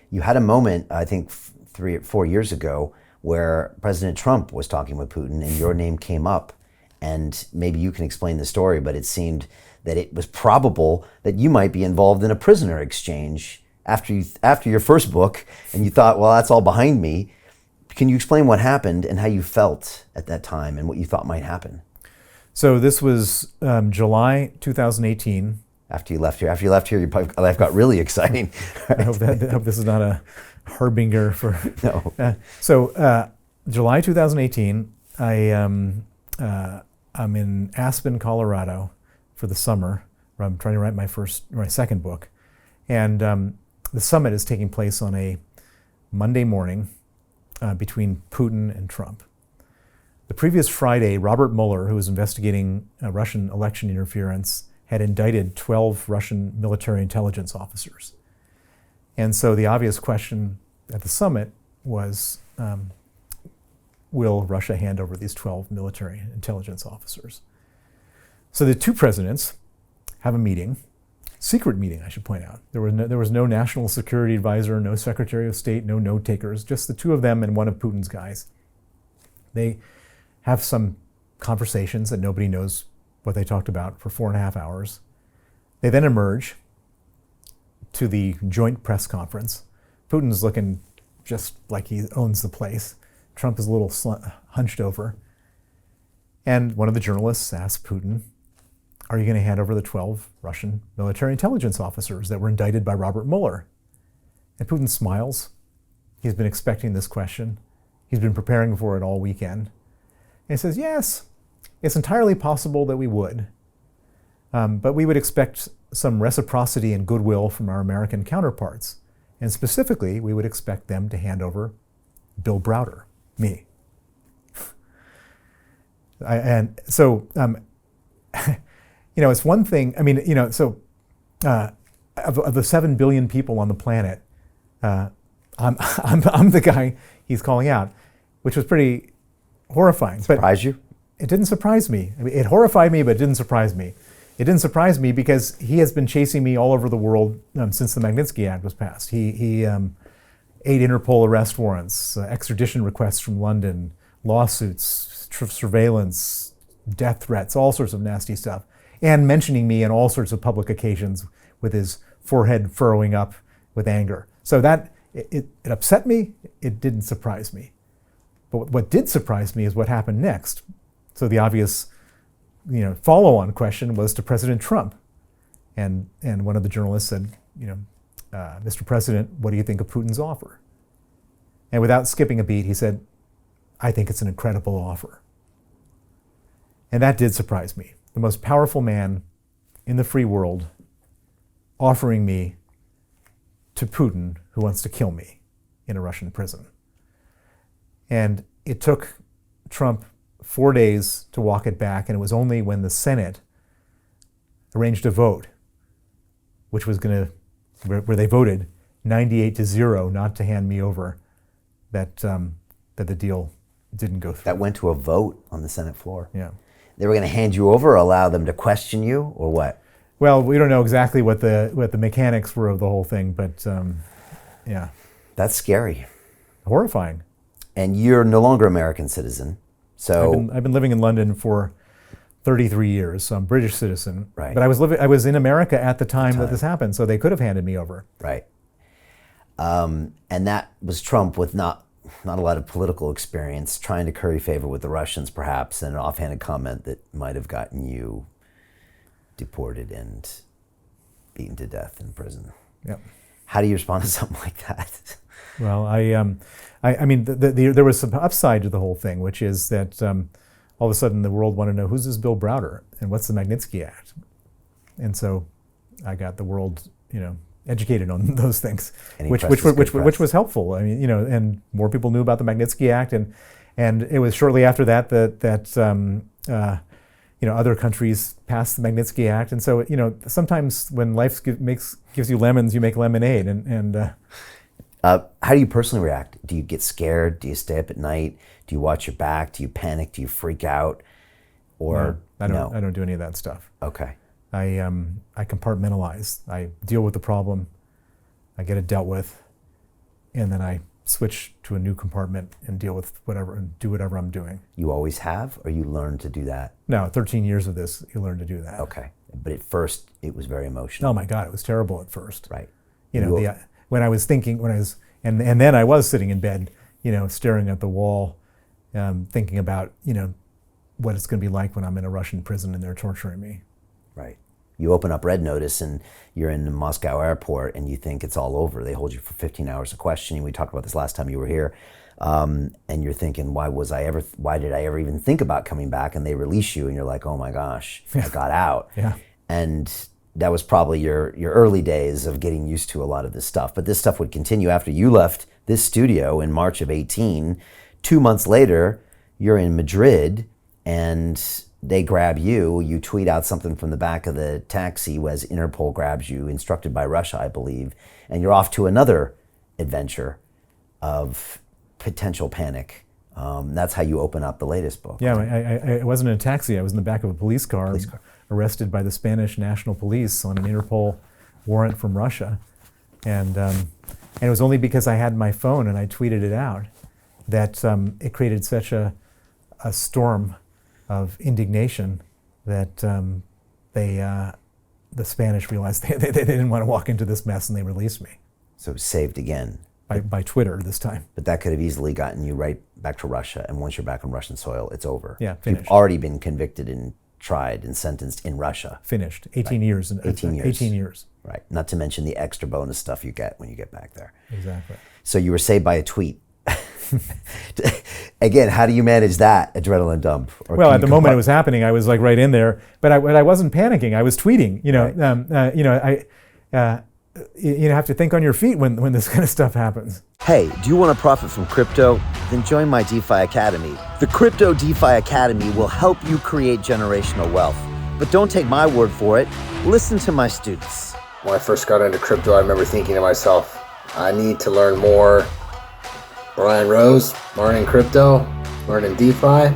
you had a moment, I think 3 or 4 years ago, where President Trump was talking with Putin and your name came up. And maybe you can explain the story, but it seemed that it was probable that you might be involved in a prisoner exchange after your first book, and you thought, well, that's all behind me. Can you explain what happened and how you felt at that time and what you thought might happen? So this was July 2018. After you left here, your life got really exciting. Right? I hope this is not a harbinger for... No. July 2018, I'm in Aspen, Colorado for the summer, where I'm trying to write my second book. And the summit is taking place on a Monday morning between Putin and Trump. The previous Friday, Robert Mueller, who was investigating Russian election interference, had indicted 12 Russian military intelligence officers. And so the obvious question at the summit was, will Russia hand over these 12 military intelligence officers? So the two presidents have a meeting, secret meeting, I should point out. There was no national security advisor, no secretary of state, no note takers, just the two of them and one of Putin's guys. They have some conversations that nobody knows what they talked about for 4.5 hours. They then emerge to the joint press conference. Putin's looking just like he owns the place. Trump is a little hunched over. And one of the journalists asked Putin, are you going to hand over the 12 Russian military intelligence officers that were indicted by Robert Mueller? And Putin smiles. He's been expecting this question. He's been preparing for it all weekend. And he says, yes, it's entirely possible that we would. But we would expect some reciprocity and goodwill from our American counterparts. And specifically, we would expect them to hand over Bill Browder, me. It's one thing, of the 7 billion people on the planet, I'm the guy he's calling out, which was pretty horrifying. Surprised you? It didn't surprise me. I mean, it horrified me, but it didn't surprise me. It didn't surprise me because he has been chasing me all over the world since the Magnitsky Act was passed. He 8 Interpol arrest warrants, extradition requests from London, lawsuits, surveillance, death threats, all sorts of nasty stuff, and mentioning me in all sorts of public occasions with his forehead furrowing up with anger. So that, it upset me, it didn't surprise me. But what did surprise me is what happened next. So the obvious follow-on question was to President Trump. And one of the journalists said, Mr. President, what do you think of Putin's offer? And without skipping a beat, he said, I think it's an incredible offer. And that did surprise me. The most powerful man in the free world offering me to Putin, who wants to kill me in a Russian prison. And it took Trump 4 days to walk it back, and it was only when the Senate arranged a vote, which was where they voted 98-0 not to hand me over, that the deal didn't go through. That went to a vote on the Senate floor. Yeah. They were going to hand you over or allow them to question you, or what? Well, we don't know exactly what the mechanics were of the whole thing, but yeah. That's scary. Horrifying. And you're no longer an American citizen, so... I've been living in London for 33 years, so I'm a British citizen. Right. But I was in America at the time that this happened, so they could have handed me over. Right. And that was Trump with not a lot of political experience, trying to curry favor with the Russians, perhaps, and an offhanded comment that might have gotten you deported and beaten to death in prison. Yep. How do you respond to something like that? Well, I mean, there was some upside to the whole thing, which is that all of a sudden the world wanted to know, who's this Bill Browder and what's the Magnitsky Act? And so I got the world, educated on those things, which was helpful. I mean, and more people knew about the Magnitsky Act, and it was shortly after that that other countries passed the Magnitsky Act, and so sometimes when life gives you lemons, you make lemonade, and. How do you personally react? Do you get scared? Do you stay up at night? Do you watch your back? Do you panic? Do you freak out? Or no, I don't do any of that stuff. Okay. I compartmentalize. I deal with the problem. I get it dealt with, and then I switch to a new compartment and deal with whatever and do whatever I'm doing. You always have, or you learned to do that? No, 13 years of this, you learn to do that. Okay, but at first it was very emotional. Oh my God, it was terrible at first. Right. You know, when I was thinking, and then I was sitting in bed, you know, staring at the wall, thinking about, you know, what it's going to be like when I'm in a Russian prison and they're torturing me. Right. You open up Red Notice and you're in the Moscow airport and you think it's all over. They hold you for 15 hours of questioning. We talked about this last time you were here. And you're thinking, why did I ever even think about coming back? And they release you and you're like, oh my gosh, I got out. Yeah. And that was probably your early days of getting used to a lot of this stuff. But this stuff would continue after you left this studio in March of 18. 2 months later, you're in Madrid and they grab you. You tweet out something from the back of the taxi as Interpol grabs you, instructed by Russia, I believe, and you're off to another adventure of potential panic. That's how you open up the latest book. Yeah, I wasn't in a taxi. I was in the back of a police car, arrested by the Spanish National Police on an Interpol warrant from Russia. And it was only because I had my phone and I tweeted it out that it created such a storm of indignation that the Spanish realized they didn't want to walk into this mess and they released me. So saved again. By Twitter this time. But that could have easily gotten you right back to Russia, and once you're back on Russian soil, it's over. Yeah, finished. You've already been convicted and tried and sentenced in Russia. Finished. 18 years. 18 years. 18 years. Right. Not to mention the extra bonus stuff you get when you get back there. Exactly. So you were saved by a tweet. Again, how do you manage that adrenaline dump? Well, at the moment it was happening, I was like right in there, but I wasn't panicking. I was tweeting. You know, you have to think on your feet when this kind of stuff happens. Hey, do you want to profit from crypto? Then join my DeFi Academy. The Crypto DeFi Academy will help you create generational wealth. But don't take my word for it. Listen to my students. When I first got into crypto, I remember thinking to myself, I need to learn more. Brian Rose, learning crypto, learning DeFi,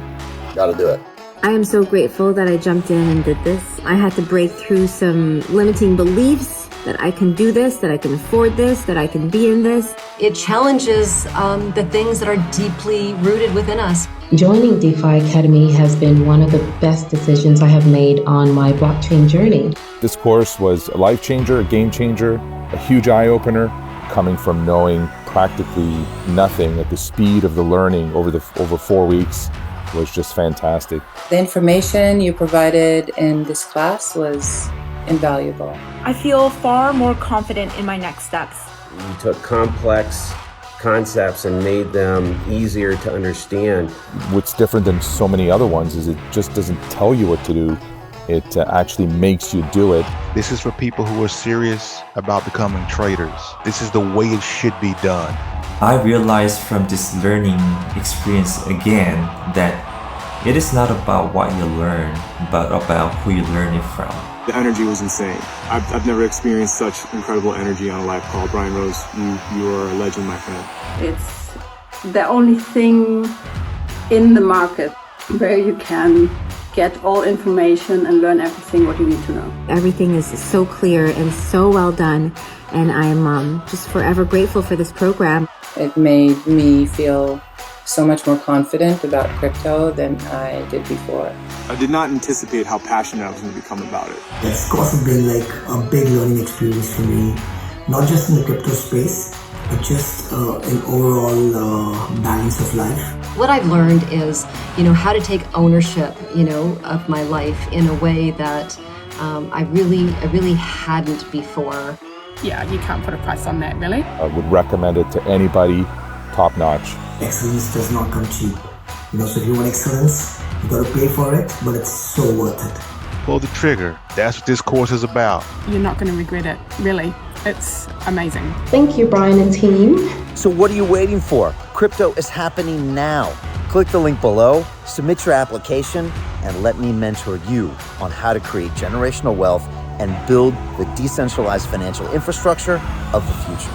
gotta do it. I am so grateful that I jumped in and did this. I had to break through some limiting beliefs that I can do this, that I can afford this, that I can be in this. It challenges the things that are deeply rooted within us. Joining DeFi Academy has been one of the best decisions I have made on my blockchain journey. This course was a life changer, a game changer, a huge eye-opener, coming from knowing practically nothing at the speed of the learning over 4 weeks was just fantastic. The information you provided in this class was invaluable. I feel far more confident in my next steps. You took complex concepts and made them easier to understand. What's different than so many other ones is it just doesn't tell you what to do. It actually makes you do it. This is for people who are serious about becoming traders. This is the way it should be done. I realized from this learning experience again that it is not about what you learn, but about who you learn it from. The energy was insane. I've never experienced such incredible energy on a live call. Brian Rose, you are a legend, my friend. It's the only thing in the market where you can get all information and learn everything what you need to know. Everything is so clear and so well done, and I'm just forever grateful for this program. It made me feel so much more confident about crypto than I did before. I did not anticipate how passionate I was going to become about it. It's also been like a big learning experience for me, not just in the crypto space, but just an overall balance of life. What I've learned is, how to take ownership, of my life in a way that I really hadn't before. Yeah, you can't put a price on that, really. I would recommend it to anybody, top notch. Excellence does not come cheap. So if you want excellence, you got to pay for it, but it's so worth it. Pull the trigger. That's what this course is about. You're not going to regret it, really. It's amazing. Thank you, Brian and team. So what are you waiting for? Crypto is happening now. Click the link below, submit your application, and let me mentor you on how to create generational wealth and build the decentralized financial infrastructure of the future.